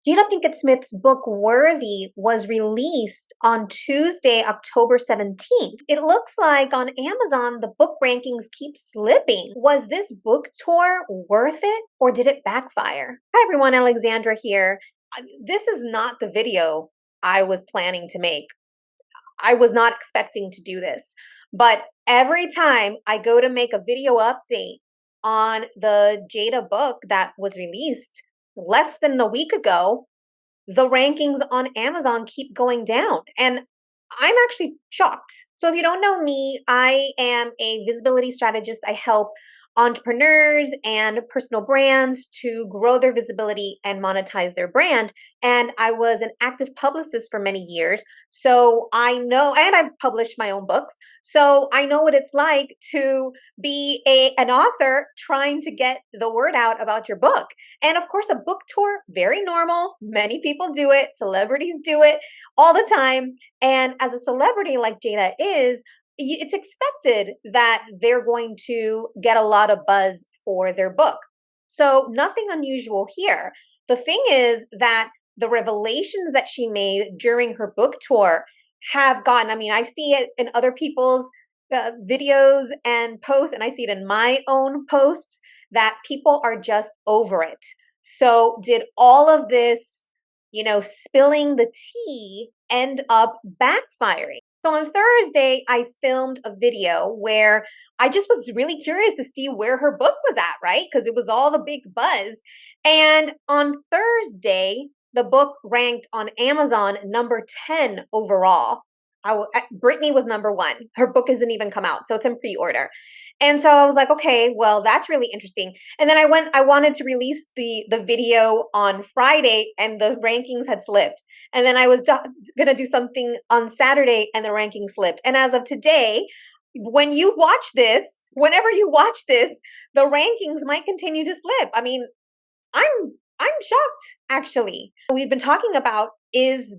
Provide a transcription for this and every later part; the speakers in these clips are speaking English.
Jada Pinkett Smith's book Worthy was released on Tuesday, October 17th. It looks like on Amazon, the book rankings keep slipping. Was this book tour worth it or did it backfire? Hi everyone, Alexandra here. This is not the video I was planning to make. I was not expecting to do this, but every time I go to make a video update on the Jada book that was released less than a week ago, the rankings on Amazon keep going down. And I'm actually shocked. So if you don't know me, I am a visibility strategist. I help entrepreneurs and personal brands to grow their visibility and monetize their brand. And I was an active publicist for many years. So I know, and I've published my own books. So I know what it's like to be an author trying to get the word out about your book. And of course, a book tour, very normal. Many people do it. Celebrities do it all the time. And as a celebrity like Jada is, it's expected that they're going to get a lot of buzz for their book. So nothing unusual here. The thing is that the revelations that she made during her book tour have gotten, I see it in other people's videos and posts, and I see it in my own posts, that people are just over it. So did all of this, spilling the tea end up backfiring? So on Thursday, I filmed a video where I just was really curious to see where her book was at, right? Because it was all the big buzz. And on Thursday, the book ranked on Amazon number 10 overall. Brittany was number 1. Her book hasn't even come out, so it's in pre-order. And so I was like, okay, well, that's really interesting. And then I wanted to release the video on Friday and the rankings had slipped. And then I was going to do something on Saturday and the rankings slipped. And as of today, whenever you watch this, the rankings might continue to slip. I'm shocked, actually. We've been talking about, is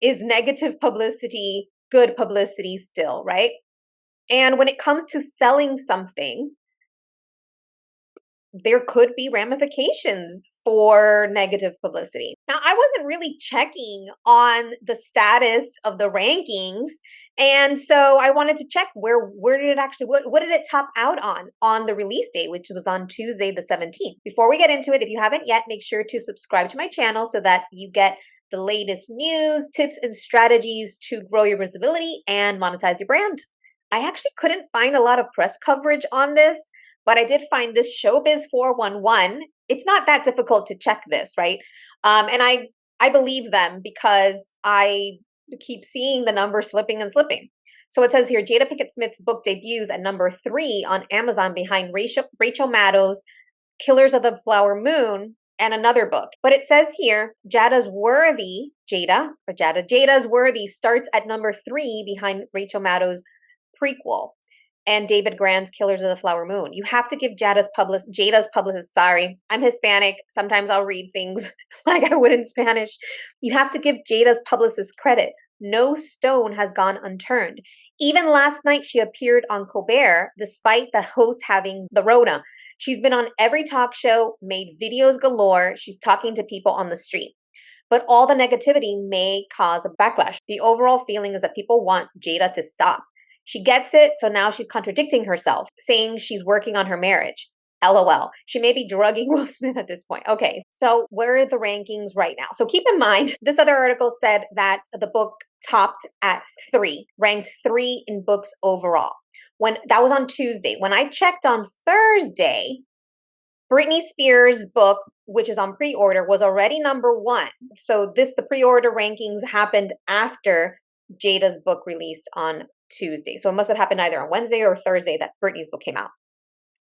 negative publicity good publicity still, right? And when it comes to selling something, there could be ramifications for negative publicity. Now, I wasn't really checking on the status of the rankings. And so I wanted to check where did it actually, what did it top out on the release date, which was on Tuesday, the 17th. Before we get into it, if you haven't yet, make sure to subscribe to my channel so that you get the latest news, tips, and strategies to grow your visibility and monetize your brand. I actually couldn't find a lot of press coverage on this, but I did find this Showbiz 411. It's not that difficult to check this, right? And I believe them because I keep seeing the numbers slipping and slipping. So it says here, Jada Pinkett Smith's book debuts at number 3 on Amazon behind Rachel Maddow's Killers of the Flower Moon and another book. But it says here, Jada's Worthy starts at number 3 behind Rachel Maddow's prequel and David Grant's Killers of the Flower Moon. You have to give Jada's publicist, sorry, I'm Hispanic. Sometimes I'll read things like I would in Spanish. You have to give Jada's publicist credit. No stone has gone unturned. Even last night, she appeared on Colbert, despite the host having the Rona. She's been on every talk show, made videos galore. She's talking to people on the street. But all the negativity may cause a backlash. The overall feeling is that people want Jada to stop. She gets it, so now she's contradicting herself, saying she's working on her marriage. LOL. She may be drugging Will Smith at this point. Okay, so where are the rankings right now? So keep in mind, this other article said that the book topped at 3, ranked 3 in books overall. When that was on Tuesday. When I checked on Thursday, Britney Spears' book, which is on pre-order, was already number 1. So the pre-order rankings happened after Jada's book released on Tuesday. So it must have happened either on Wednesday or Thursday that Britney's book came out.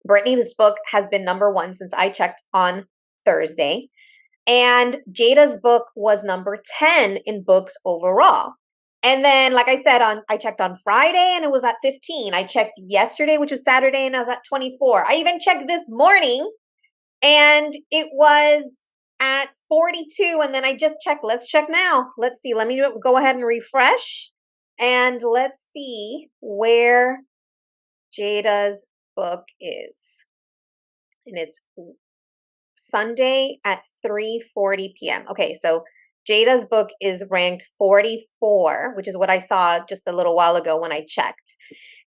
Britney's book has been number 1 since I checked on Thursday. And Jada's book was number 10 in books overall. And then, like I said, I checked on Friday and it was at 15. I checked yesterday, which was Saturday, and I was at 24. I even checked this morning and it was at 42. And then I just checked. Let's check now. Let's see. Let me go ahead and refresh. And let's see where Jada's book is. And it's Sunday at 3:40 p.m. Okay, so Jada's book is ranked 44, which is what I saw just a little while ago when I checked.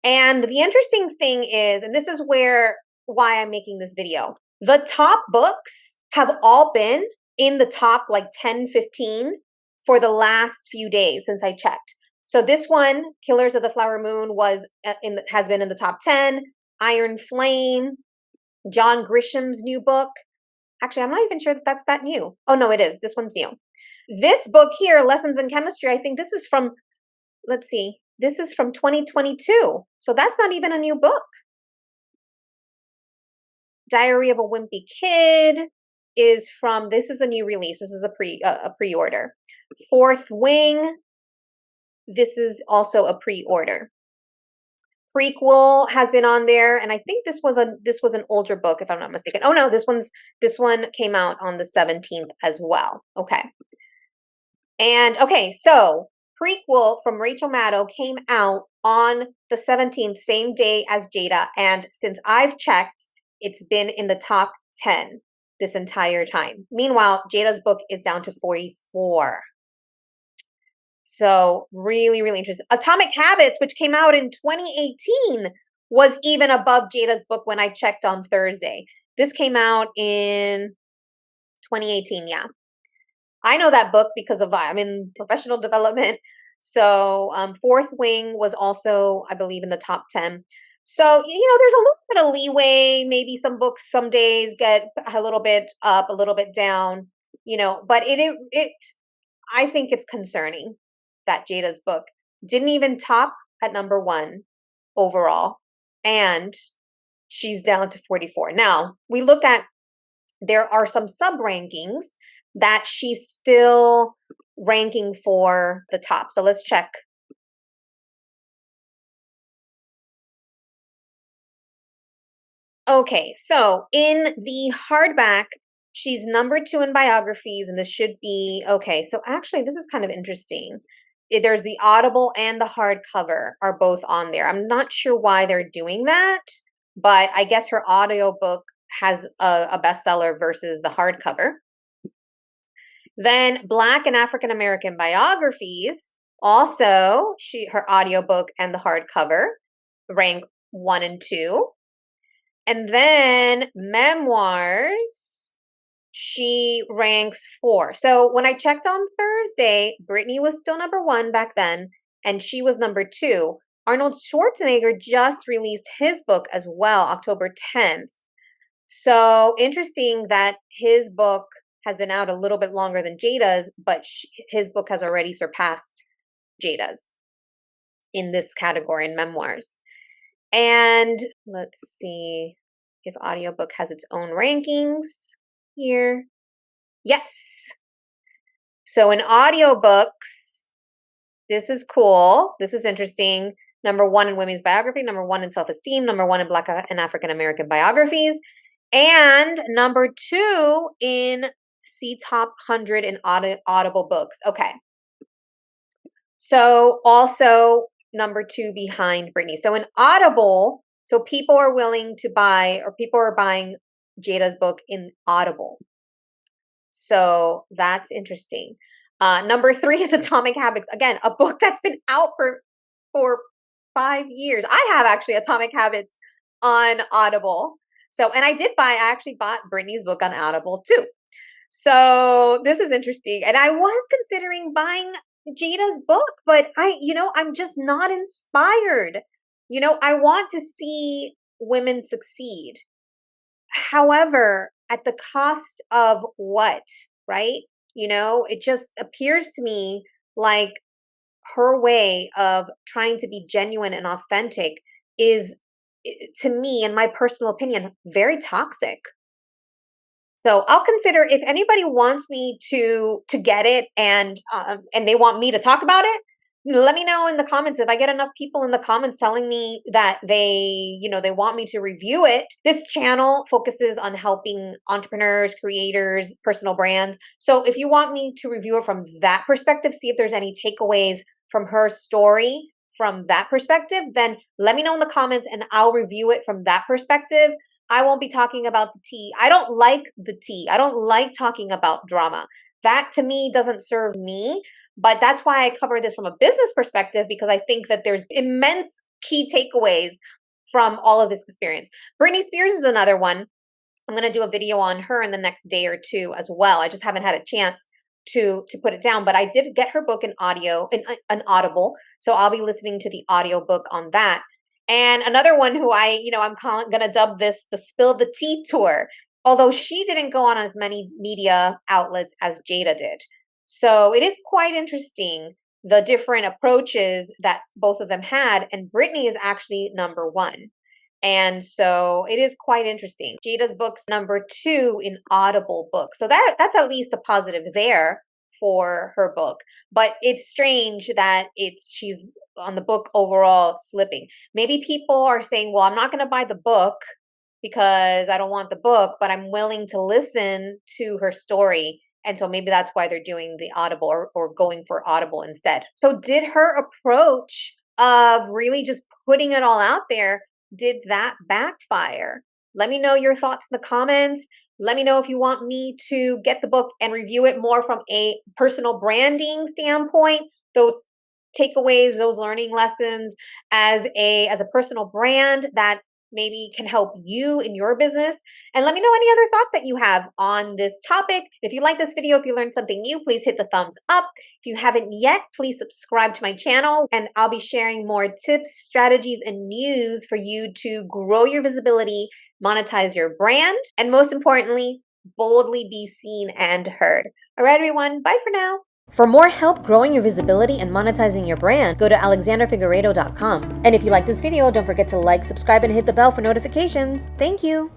And the interesting thing is, and this is why I'm making this video, the top books have all been in the top like 10, 15 for the last few days since I checked. So this one, Killers of the Flower Moon, has been in the top 10. Iron Flame, John Grisham's new book. Actually, I'm not even sure that that's that new. Oh, no, it is. This one's new. This book here, Lessons in Chemistry, I think this is from, let's see, this is from 2022. So that's not even a new book. Diary of a Wimpy Kid this is a new release. This is a pre-order. Fourth Wing, this is also a pre-order. Prequel has been on there, and I think this was an older book, if I'm not mistaken. Oh no, this one came out on the 17th as well. Okay. And okay, so Prequel from Rachel Maddow came out on the 17th, same day as Jada, and since I've checked, it's been in the top 10 this entire time. Meanwhile, Jada's book is down to 44. So really, really interesting. Atomic Habits, which came out in 2018, was even above Jada's book when I checked on Thursday. This came out in 2018, yeah. I know that book because I'm in professional development. So Fourth Wing was also, I believe, in the top 10. So, there's a little bit of leeway. Maybe some books some days get a little bit up, a little bit down, but I think it's concerning that Jada's book didn't even top at number 1 overall, and she's down to 44. Now, we look at, there are some sub-rankings that she's still ranking for the top. So let's check. Okay, so in the hardback, she's number 2 in biographies, and this should be, okay, so actually this is kind of interesting. There's the Audible and the hardcover are both on there. I'm not sure why they're doing that, but I guess her audiobook has a bestseller versus the hardcover. Then Black and African American biographies, also her audiobook and the hardcover rank 1 and 2. And then memoirs, she ranks 4. So when I checked on Thursday, Britney was still number 1 back then, and she was number 2. Arnold Schwarzenegger just released his book as well, October 10th. So interesting that his book has been out a little bit longer than Jada's, but his book has already surpassed Jada's in this category in memoirs. And let's see if audiobook has its own rankings here. Yes. So in audiobooks, this is cool. This is interesting. Number 1 in women's biography, number 1 in self-esteem, number 1 in Black and African American biographies, and number 2 in C Top 100 in Audible books. Okay. So also number 2 behind Britney. So in Audible, so people are willing to buy, or people are buying Jada's book in Audible. So that's interesting. Number 3 is Atomic Habits. Again, a book that's been out for 5 years. I have actually Atomic Habits on Audible. So, and I actually bought Britney's book on Audible too. So this is interesting. And I was considering buying Jada's book, but I'm just not inspired. I want to see women succeed. However, at the cost of what, right? It just appears to me like her way of trying to be genuine and authentic is, to me, in my personal opinion, very toxic. So I'll consider, if anybody wants me to get it and they want me to talk about it, let me know in the comments. If I get enough people in the comments telling me that they want me to review it. This channel focuses on helping entrepreneurs, creators, personal brands. So if you want me to review it from that perspective, see if there's any takeaways from her story from that perspective, then let me know in the comments and I'll review it from that perspective. I won't be talking about the tea. I don't like the tea. I don't like talking about drama. That to me doesn't serve me. But that's why I cover this from a business perspective, because I think that there's immense key takeaways from all of this experience. Britney Spears is another one. I'm going to do a video on her in the next day or two as well. I just haven't had a chance to put it down, but I did get her book in audio, in an Audible. So I'll be listening to the audio book on that. And another one who I'm going to dub this the Spill the Tea tour, although she didn't go on as many media outlets as Jada did. So it is quite interesting, the different approaches that both of them had. And Britney is actually number one. And so it is quite interesting. Jada's book's number 2 in Audible books. So that's at least a positive there for her book. But it's strange that she's on the book overall slipping. Maybe people are saying, well, I'm not going to buy the book because I don't want the book, but I'm willing to listen to her story. And so maybe that's why they're doing the Audible or going for Audible instead. So did her approach of really just putting it all out there, did that backfire? Let me know your thoughts in the comments. Let me know if you want me to get the book and review it more from a personal branding standpoint, those takeaways, those learning lessons as a personal brand that maybe can help you in your business. And let me know any other thoughts that you have on this topic. If you like this video, if you learned something new, please hit the thumbs up. If you haven't yet, please subscribe to my channel, and I'll be sharing more tips, strategies, and news for you to grow your visibility, monetize your brand, and most importantly, boldly be seen and heard. All right, everyone, bye for now. For more help growing your visibility and monetizing your brand, go to alexanderfigueredo.com. And if you like this video, don't forget to like, subscribe, and hit the bell for notifications. Thank you.